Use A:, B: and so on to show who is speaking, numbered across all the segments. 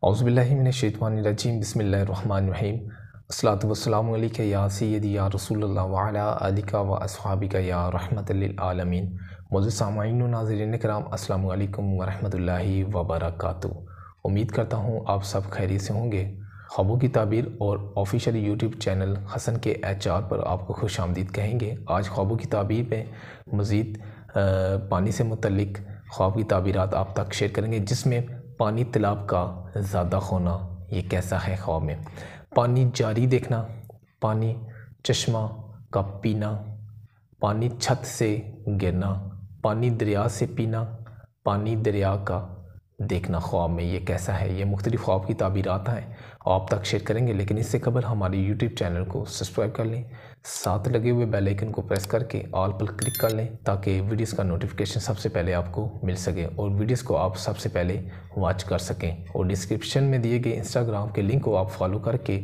A: औज़ुबिल्लाहि मिनश्शैतानिर्रजीम बिस्मिल्लाहिर्रहमानिर्रहीम अस्सलातु वस्सलामु अलैका या सय्यदी या रसूलल्लाह व अला आलिका व अस्हाबिका या रहमतल लिल आलमीन। मौजूद सामाईन व नाज़रीन किराम, अस्सलामु अलैकुम व रहमतुल्लाहि व बरकातुहू। उम्मीद करता हूँ आप सब खैरियत से होंगे। ख्वाबों की ताबीर और ऑफिशियल यूट्यूब चैनल हसन के HR पर आपको खुशामदीद कहेंगे। आज ख्वाबों की ताबीर में मज़ीद पानी से मुतल्लिक ख्वाब की ताबीरात आप तक शेयर करेंगे, जिसमें पानी तालाब का ज़्यादा होना ये कैसा है ख्वाब में, पानी जारी देखना, पानी चश्मा का पीना, पानी छत से गिरना, पानी दरिया से पीना, पानी दरिया का देखना ख्वाब में ये कैसा है। ये मुख्तलिफ ख्वाब की ताबीरात हैं, आप तक शेयर करेंगे। लेकिन इससे कबल हमारे यूट्यूब चैनल को सब्सक्राइब कर लें, साथ लगे हुए बेल आइकन को प्रेस करके ऑल पर क्लिक कर लें ताकि वीडियोस का नोटिफिकेशन सबसे पहले आपको मिल सके और वीडियोस को आप सबसे पहले वॉच कर सकें। और डिस्क्रिप्शन में दिए गए इंस्टाग्राम के लिंक को आप फॉलो करके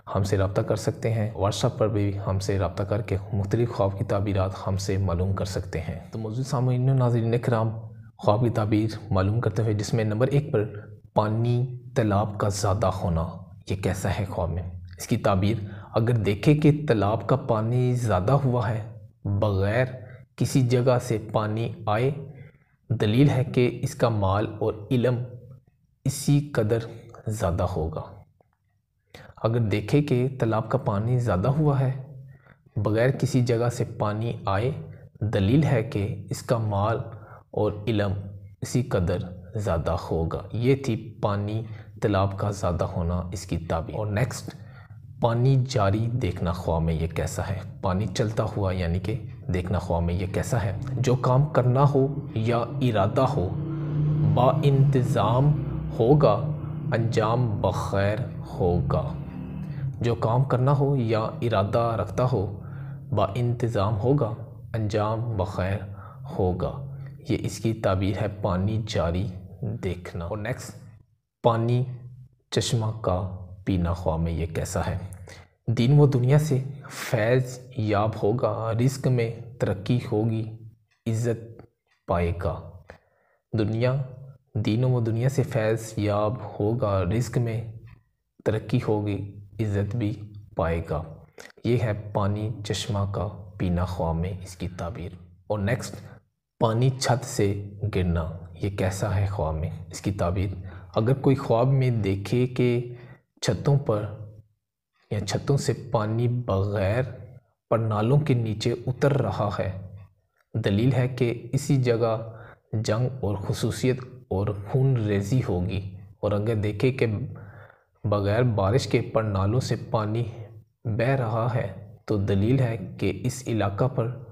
A: हमसे रब्ता कर सकते हैं। व्हाट्सएप पर भी हमसे रब्ता करके मुख्तलिफ ख्वाब की ताबीरात हमसे मालूम कर सकते हैं। तो मौजूद सामईन नाज़रीन किराम, ख्वाब की ताबीर मालूम करते हुए जिसमें नंबर 1 पर पानी तालाब का ज़्यादा होना ये कैसा है ख्वाब में। इसकी ताबीर, अगर देखें कि तालाब का पानी ज़्यादा हुआ है, बग़ैर किसी जगह से पानी आए, दलील है कि इसका माल और इल्म इसी कदर ज़्यादा होगा। अगर देखें कि तालाब का पानी ज़्यादा हुआ है, बग़ैर किसी जगह से पानी आए, दलील है कि इसका माल और इल्म इसी कदर ज़्यादा होगा। ये थी पानी तालाब का ज़्यादा होना इसकी ताबीर। और नेक्स्ट, पानी जारी देखना ख्वाब में ये कैसा है। पानी चलता हुआ यानी कि देखना ख्वाब में ये कैसा है। जो काम करना हो या इरादा हो बाइंतज़ाम होगा, अंजाम बखैर होगा। जो काम करना हो या इरादा रखता हो बाइंतज़ाम होगा, अंजाम बखैर होगा। ये इसकी ताबीर है पानी जारी देखना। और नेक्स्ट, पानी चश्मा का पीना ख्वाब में ये कैसा है। दीन व दुनिया से फैज़ याब होगा, रिज़्क़ में तरक्की होगी, इज़्ज़त पाएगा। दीन व दुनिया से फैज़ याब होगा, रिज़्क़ में तरक्की होगी, इज़्ज़त भी पाएगा। ये है पानी चश्मा का पीना ख्वाब में इसकी ताबीर। और नेक्स्ट, पानी छत से गिरना ये कैसा है ख्वाब में। इसकी ताबीर, अगर कोई ख्वाब में देखे कि छतों पर या छतों से पानी बग़ैर परनालों के नीचे उतर रहा है, दलील है कि इसी जगह जंग और खुसूसियत और खून रेज़ी होगी। और अगर देखे कि बग़ैर बारिश के परनालों से पानी बह रहा है, तो दलील है कि इस इलाका पर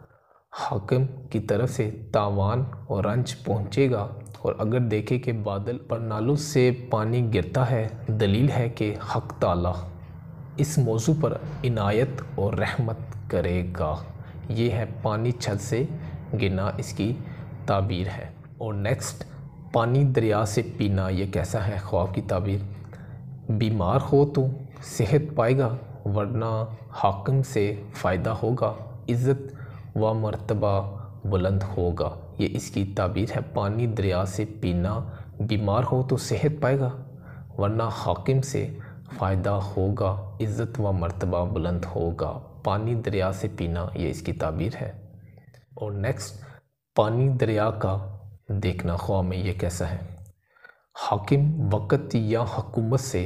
A: हाकिम की तरफ से तावान और रंज पहुँचेगा। और अगर देखें कि बादल पर नालों से पानी गिरता है, दलील है कि हक़ ताला इस मौजू पर इनायत और रहमत करेगा। ये है पानी छत से गिरना इसकी ताबीर है। और नेक्स्ट, पानी दरिया से पीना ये कैसा है ख्वाब की ताबीर। बीमार हो तो सेहत पाएगा, वरना हाकिम से फ़ायदा होगा, इज़्ज़त व मर्तबा बुलंद होगा। ये इसकी ताबीर है पानी दरिया से पीना। बीमार हो तो सेहत पाएगा, वरना हाकिम से फ़ायदा होगा, इज़्ज़त व मर्तबा बुलंद होगा। पानी दरिया से पीना ये इसकी ताबीर है। और नेक्स्ट, पानी दरिया का देखना ख्वाब में ये कैसा है। हाकिम वक़्त या हुकूमत से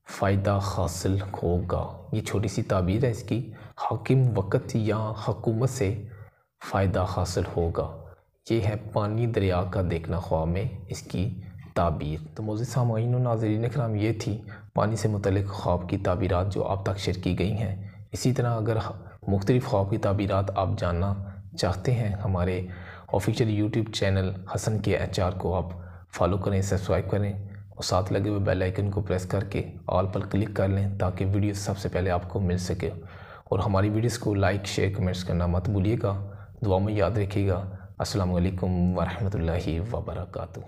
A: फ़ायदा हासिल होगा। ये छोटी सी ताबीर है इसकी। हाकिम वक़्त या हुकूमत से फ़ायदा हासिल होगा। ये है पानी दरिया का देखना ख्वाब में इसकी ताबीर। तो मौजूद सामाईन व नाज़रीन किराम, ये थी पानी से मुतल्लिक़ ख्वाब की ताबीरात जो आप तक शेयर की गई हैं। इसी तरह अगर मुख्तलिफ़ ख्वाब की ताबीरात आप जानना चाहते हैं, हमारे ऑफिशियल यूट्यूब चैनल हसन के HR को आप फॉलो करें, सब्सक्राइब करें और साथ लगे हुए बेल आइकन को प्रेस करके ऑल पर क्लिक कर लें ताकि वीडियो सबसे पहले आपको मिल सके। और हमारी वीडियोस को लाइक, शेयर, कमेंट्स करना मत भूलिएगा। दुआ में याद रखिएगा। अस्सलामु अलैकुम व रहमतुल्लाहि व बरकातुहू।